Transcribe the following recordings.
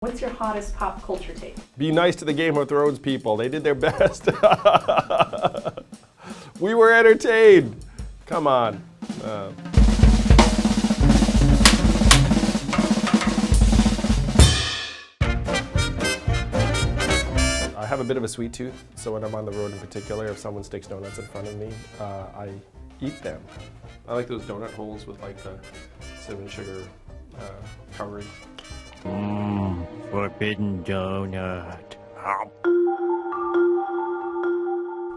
What's your hottest pop culture take? Be nice to the Game of Thrones people. They did their best. We were entertained. Come on. I have a bit of a sweet tooth, so when I'm on the road in particular, if someone sticks donuts in front of me, I eat them. I like those donut holes with like the cinnamon sugar covering. Forbidden donut.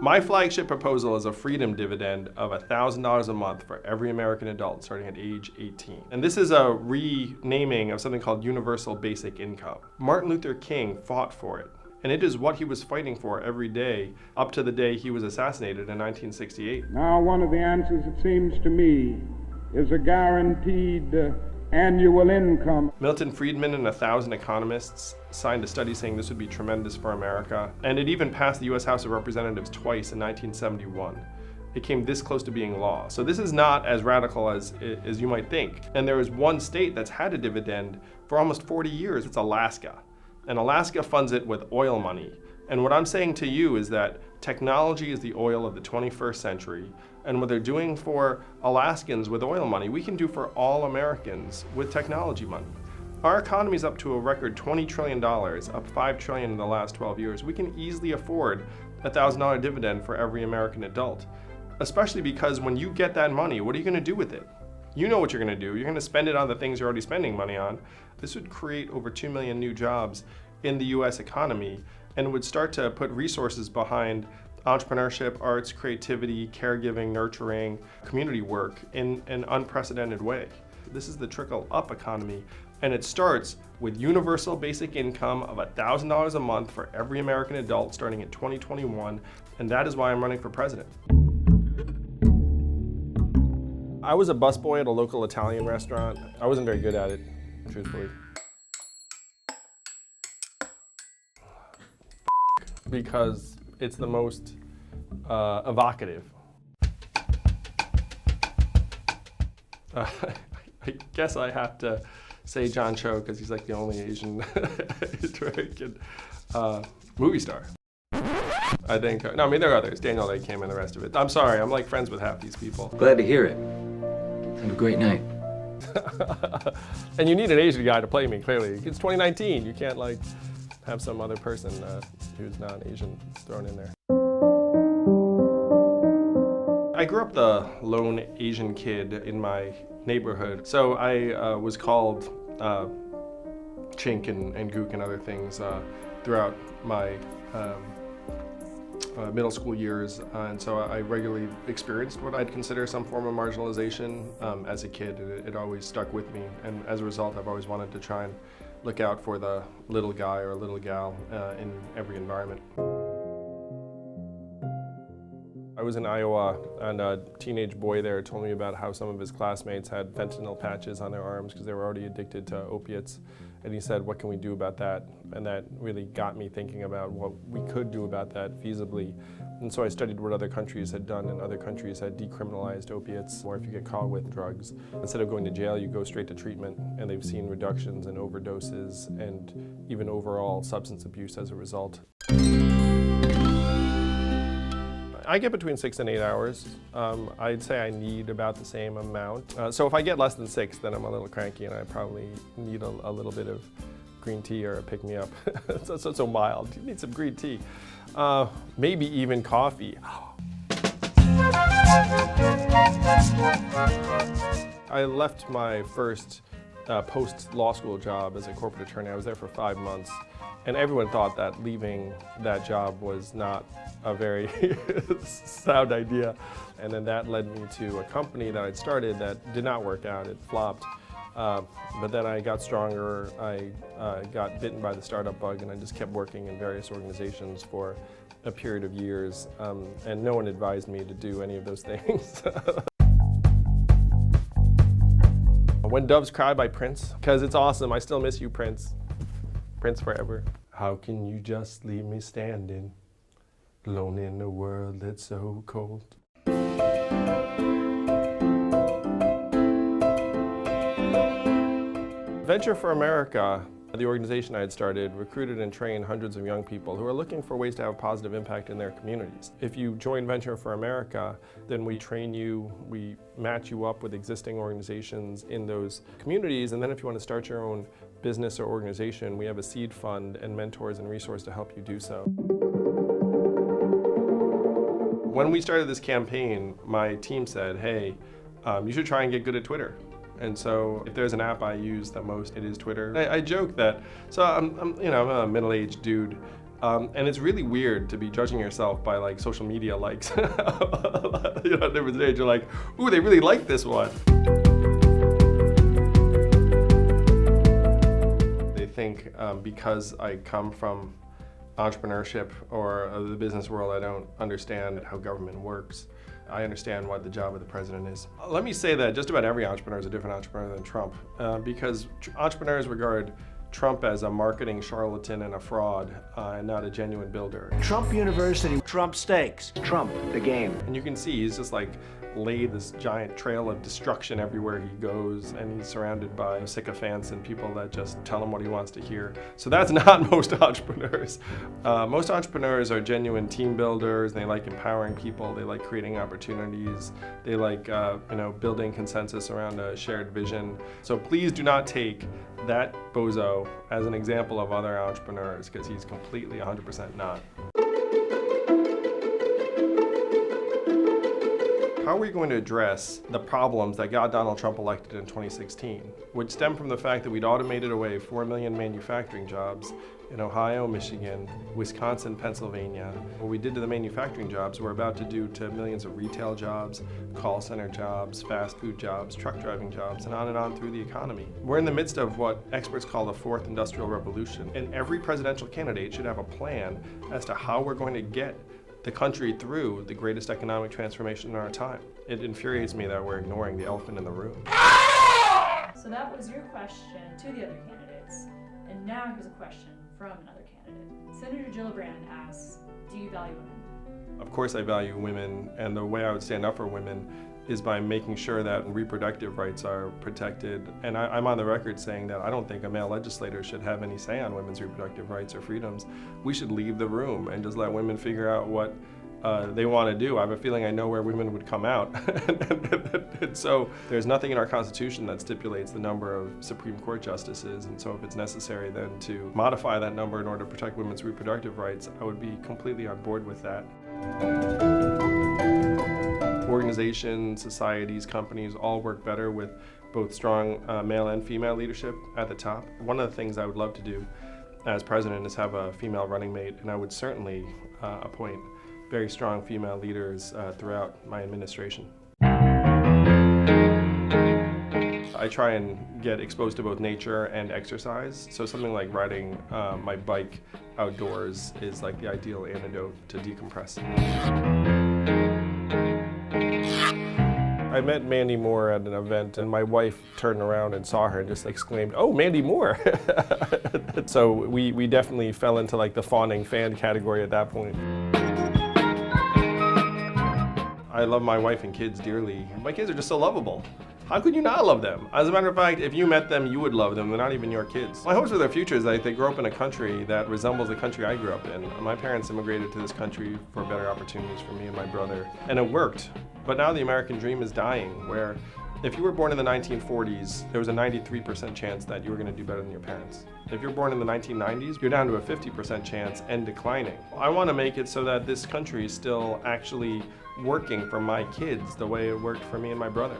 My flagship proposal is a freedom dividend of $1,000 a month for every American adult starting at age 18. And this is a renaming of something called universal basic income. Martin Luther King fought for it, and it is what he was fighting for every day up to the day he was assassinated in 1968. Now, one of the answers, it seems to me, is a guaranteed annual income. Milton Friedman and 1,000 economists signed a study saying this would be tremendous for America, and it even passed the US House of Representatives twice in 1971. It came this close to being law. So this is not as radical as you might think. And there is one state that's had a dividend for almost 40 years. It's Alaska. And Alaska funds it with oil money. And what I'm saying to you is that technology is the oil of the 21st century. And what they're doing for Alaskans with oil money, we can do for all Americans with technology money. Our economy's up to a record $20 trillion, up $5 trillion in the last 12 years. We can easily afford a $1,000 dividend for every American adult, especially because when you get that money, what are you gonna do with it? You know what you're gonna do. You're gonna spend it on the things you're already spending money on. This would create over 2 million new jobs in the US economy and would start to put resources behind entrepreneurship, arts, creativity, caregiving, nurturing, community work in an unprecedented way. This is the trickle-up economy, and it starts with universal basic income of $1,000 a month for every American adult starting in 2021, and that is why I'm running for president. I was a busboy at a local Italian restaurant. I wasn't very good at it, truthfully. Because it's the most evocative. I guess I have to say John Cho because he's like the only Asian American movie star. I think. No, I mean there are others. Daniel Lake came and the rest of it. I'm sorry. I'm like friends with half these people. Glad to hear it. Have a great night. And you need an Asian guy to play me. Clearly, it's 2019. You can't like have some other person who's not Asian thrown in there. I grew up the lone Asian kid in my neighborhood, so I was called chink and gook and other things throughout my middle school years, and so I regularly experienced what I'd consider some form of marginalization as a kid. It always stuck with me, and as a result, I've always wanted to try and look out for the little guy or little gal in every environment. I was in Iowa, and a teenage boy there told me about how some of his classmates had fentanyl patches on their arms because they were already addicted to opiates. And he said, what can we do about that? And that really got me thinking about what we could do about that feasibly. And so I studied what other countries had done, and other countries had decriminalized opiates, or if you get caught with drugs, instead of going to jail, you go straight to treatment, and they've seen reductions in overdoses and even overall substance abuse as a result. I get between 6 and 8 hours. I'd say I need about the same amount. So if I get less than 6, then I'm a little cranky and I probably need a little bit of green tea or a pick-me-up. so mild. You need some green tea. Maybe even coffee. I left my first post-law school job as a corporate attorney. I was there for 5 months. And everyone thought that leaving that job was not a very sound idea. And then that led me to a company that I'd started that did not work out. It flopped. But then I got stronger. I got bitten by the startup bug, and I just kept working in various organizations for a period of years. And no one advised me to do any of those things. When Doves Cry by Prince, because it's awesome. I still miss you, Prince. Prince forever. How can you just leave me standing, alone in a world that's so cold? Venture for America The organization I had started recruited and trained hundreds of young people who are looking for ways to have a positive impact in their communities. If you join Venture for America, then we train you, we match you up with existing organizations in those communities, and then if you want to start your own business or organization, we have a seed fund and mentors and resources to help you do so. When we started this campaign, my team said, hey, you should try and get good at Twitter. And so if there's an app I use the most, it is Twitter. I joke that, so I'm a middle-aged dude, and it's really weird to be judging yourself by like social media likes. At different age, you're like, ooh, they really like this one. They think because I come from entrepreneurship or the business world, I don't understand how government works. I understand what the job of the president is. Let me say that just about every entrepreneur is a different entrepreneur than Trump, because entrepreneurs regard Trump as a marketing charlatan and a fraud, and not a genuine builder. Trump University, Trump Stakes, Trump the game. And you can see he's just like laid this giant trail of destruction everywhere he goes, and he's surrounded by sycophants and people that just tell him what he wants to hear. So that's not most entrepreneurs. Most entrepreneurs are genuine team builders. They like empowering people. They like creating opportunities. They like building consensus around a shared vision. So please do not take that bozo as an example of other entrepreneurs, because he's completely 100% not. How are we going to address the problems that got Donald Trump elected in 2016, which stem from the fact that we'd automated away 4 million manufacturing jobs in Ohio, Michigan, Wisconsin, Pennsylvania? What we did to the manufacturing jobs, we're about to do to millions of retail jobs, call center jobs, fast food jobs, truck driving jobs, and on through the economy. We're in the midst of what experts call the fourth industrial revolution, and every presidential candidate should have a plan as to how we're going to get the country through the greatest economic transformation in our time. It infuriates me that we're ignoring the elephant in the room. So that was your question to the other candidates. And now here's a question from another candidate. Senator Gillibrand asks, do you value women? Of course I value women, and the way I would stand up for women is by making sure that reproductive rights are protected. And I'm on the record saying that I don't think a male legislator should have any say on women's reproductive rights or freedoms. We should leave the room and just let women figure out what they want to do. I have a feeling I know where women would come out. And so there's nothing in our Constitution that stipulates the number of Supreme Court justices, and so if it's necessary then to modify that number in order to protect women's reproductive rights, I would be completely on board with that. Organizations, societies, companies all work better with both strong male and female leadership at the top. One of the things I would love to do as president is have a female running mate, and I would certainly appoint very strong female leaders throughout my administration. I try and get exposed to both nature and exercise, so something like riding my bike outdoors is like the ideal antidote to decompress. I met Mandy Moore at an event, and my wife turned around and saw her and just exclaimed, "Oh, Mandy Moore!" So we definitely fell into like the fawning fan category at that point. I love my wife and kids dearly. My kids are just so lovable. How could you not love them? As a matter of fact, if you met them, you would love them. They're not even your kids. My hopes for their future is that they grow up in a country that resembles the country I grew up in. My parents immigrated to this country for better opportunities for me and my brother, and it worked. But now the American dream is dying, where if you were born in the 1940s, there was a 93% chance that you were going to do better than your parents. If you're born in the 1990s, you're down to a 50% chance and declining. I want to make it so that this country is still actually working for my kids the way it worked for me and my brother.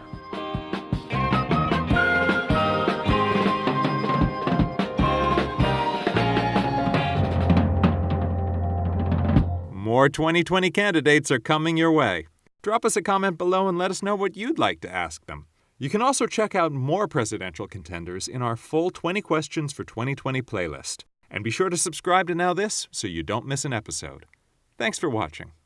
More 2020 candidates are coming your way. Drop us a comment below and let us know what you'd like to ask them. You can also check out more presidential contenders in our full 20 Questions for 2020 playlist. And be sure to subscribe to NowThis so you don't miss an episode. Thanks for watching.